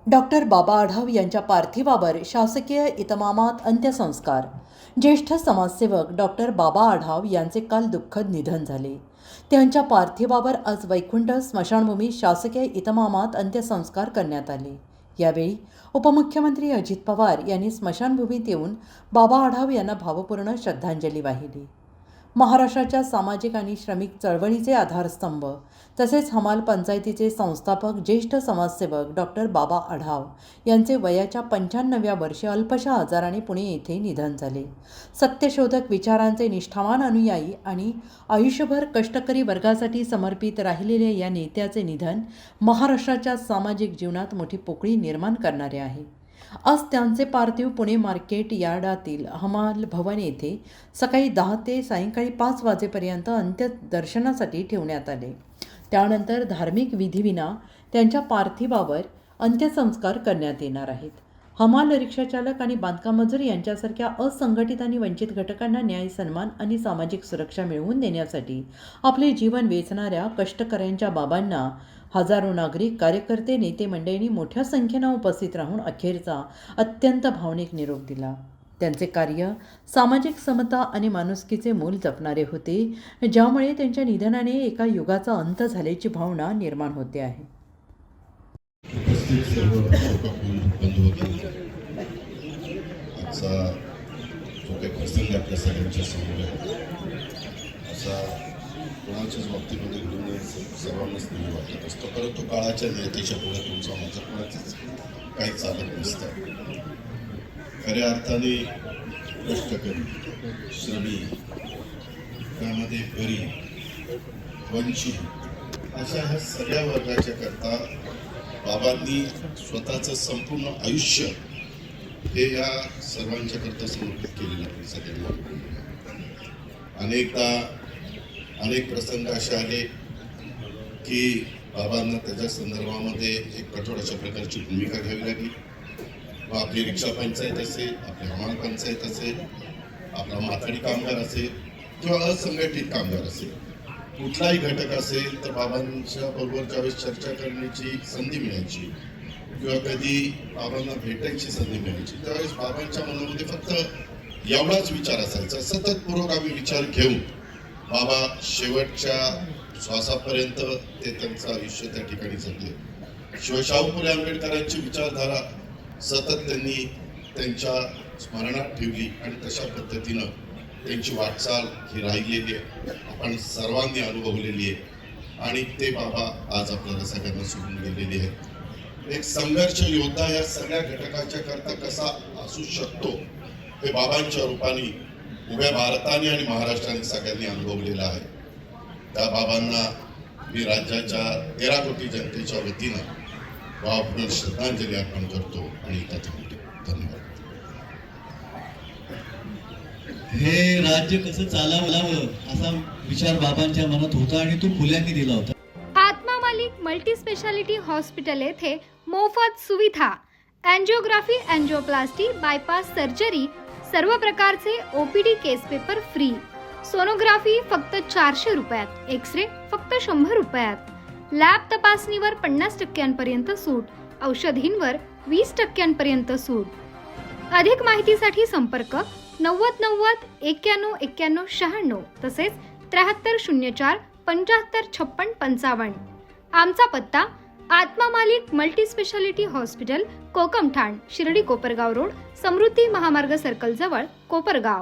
Doctor Baba Adhav यांच्या पार्थिवावर शासकीय इतमामात अंत्यसंस्कार. ज्येष्ठ समाजसेवक डॉक्टर बाबा आढाव यांचे काल दुःखद निधन झाले. त्यांच्या पार्थिवावर आज वैकुंठ स्मशानभूमीत शासकीय इतमामात अंत्यसंस्कार करण्यात आले. यावेळी उपमुख्यमंत्री अजित पवार यांनी स्मशानभूमीत येऊन बाबा आढाव यांना भावपूर्ण श्रद्धांजली वाहिली. महाराष्ट्राच्या सामाजिक आणि श्रमिक चळवळीचे आधारस्तंभ तसेच हमाल पंचायतीचे संस्थापक ज्येष्ठ समाजसेवक डॉक्टर बाबा आढाव यांचे वयाच्या 95व्या वर्षी अल्पशा आजाराने पुणे येथे निधन झाले. सत्यशोधक विचारांचे निष्ठावान अनुयायी आणि आयुष्यभर कष्टकरी वर्गासाठी समर्पित राहिलेल्या या नेत्याचे निधन महाराष्ट्राच्या सामाजिक जीवनात मोठी पोकळी निर्माण करणारे आहे. आज त्यांचे पार्थिव पुणे मार्केट यार्डातील हमाल भवन येथे सकाळी 10 ते सायंकाळी 5 वाजेपर्यंत अंत्यदर्शनासाठी ठेवण्यात आले. त्यानंतर धार्मिक विधीविना त्यांच्या पार्थिवावर अंत्यसंस्कार करण्यात येणार आहेत. हमाल रिक्षाचालक आणि बांधकाम मजूर यांच्यासारख्या असंघटित आणि वंचित घटकांना न्याय, सन्मान आणि सामाजिक सुरक्षा मिळवून देण्यासाठी आपले जीवन वेचणाऱ्या कष्टकऱ्यांच्या बाबांना हजारो नागरिक, कार्यकर्ते, नेते मंडळींनी मोठ्या संख्येनं उपस्थित राहून अखेरचा अत्यंत भावनिक निरोप दिला. त्यांचे कार्य सामाजिक समता आणि माणुसकीचे मूल जपणारे होते, ज्यामुळे त्यांच्या निधनाने एका युगाचा अंत झाल्याची भावना निर्माण होते आहे. कोणाच्याच बाबतीमध्ये घडून सर्वांनाच नाही वाटत असतो, परंतु काळाच्या नियतीच्या पुढे तुमचा माझं कोणाचंच काही चालत नसतं. खऱ्या अर्थाने कष्टकरी, श्रमिक, त्यामध्ये गरीब, वंचित अशा ह्या सगळ्या वर्गाच्या करता बाबांनी स्वतःचं संपूर्ण आयुष्य हे या सर्वांच्या करता समर्पित केलेलं आपण सगळ्यांना. अनेक प्रसंग असे आले की बाबांना त्याच्या संदर्भामध्ये एक कठोर अशा प्रकारची भूमिका घ्यावी लागली. व आपली रिक्षा पंचायत असेल, आपली हमाल पंचायत असेल, आपला माथाडी कामगार असेल किंवा असंघटित कामगार असेल, कुठलाही घटक असेल तर बाबांच्या बरोबर ज्यावेळेस चर्चा करण्याची संधी मिळायची किंवा कधी बाबांना भेटायची संधी मिळायची त्यावेळेस बाबांच्या मनामध्ये फक्त एवढाच विचार असायचा, सतत पुरोगामी विचार घेऊन बाबा शेवटच्या श्वासापर्यंत ते त्यांचं आयुष्य त्या ठिकाणी जगले. शिवाय शाहू फुले आंबेडकरांची विचारधारा सतत त्यांनी त्यांच्या स्मरणात ठेवली आणि तशा पद्धतीनं त्यांची वाटचाल ही राहिलेली आहे, आपण सर्वांनी अनुभवलेली आहे आणि ते बाबा आज आपल्याला सगळ्यांना सोडून गेलेले आहेत. एक संघर्ष योद्धा या सगळ्या घटकाच्या करता कसा असू शकतो हे बाबांच्या रूपाने उभ्या भारताने आणि महाराष्ट्राने सगळ्यांनी अनुभवलेलं आहे. त्या बाबांना मी राज्याच्या 13 कोटी जनतेच्या वतीनं भावपूर्ण श्रद्धांजली अर्पण करतो आणि धन्यवाद. हे राज्य कसं चालवावं असा विचार बाबांच्या मनात होता आणि तो फुल्यांनी दिला होता. आत्मा मालिक मल्टी स्पेशालिटी हॉस्पिटल येथे मोफत सुविधा, अँजिओग्राफी, अँजिओप्लास्टी, बायपास सर्जरी, सर्व प्रकारचे OPD केस पेपर फ्री, सोनोग्राफी फक्त 400 रुपयात, एक्सरे फक्त 100 रुपयात, लॅब तपासणीवर 50% सूट, औषधींवर 20% सूट. अधिक माहितीसाठी संपर्क 90 90 91 91 96 तसेच 7304 75 56 55. आमचा पत्ता Atma Malik multi speciality hospital, Kokamthan, Shirdi Kopargaon road, Samruddhi Mahamarg circle जवळ, कोपरगाव.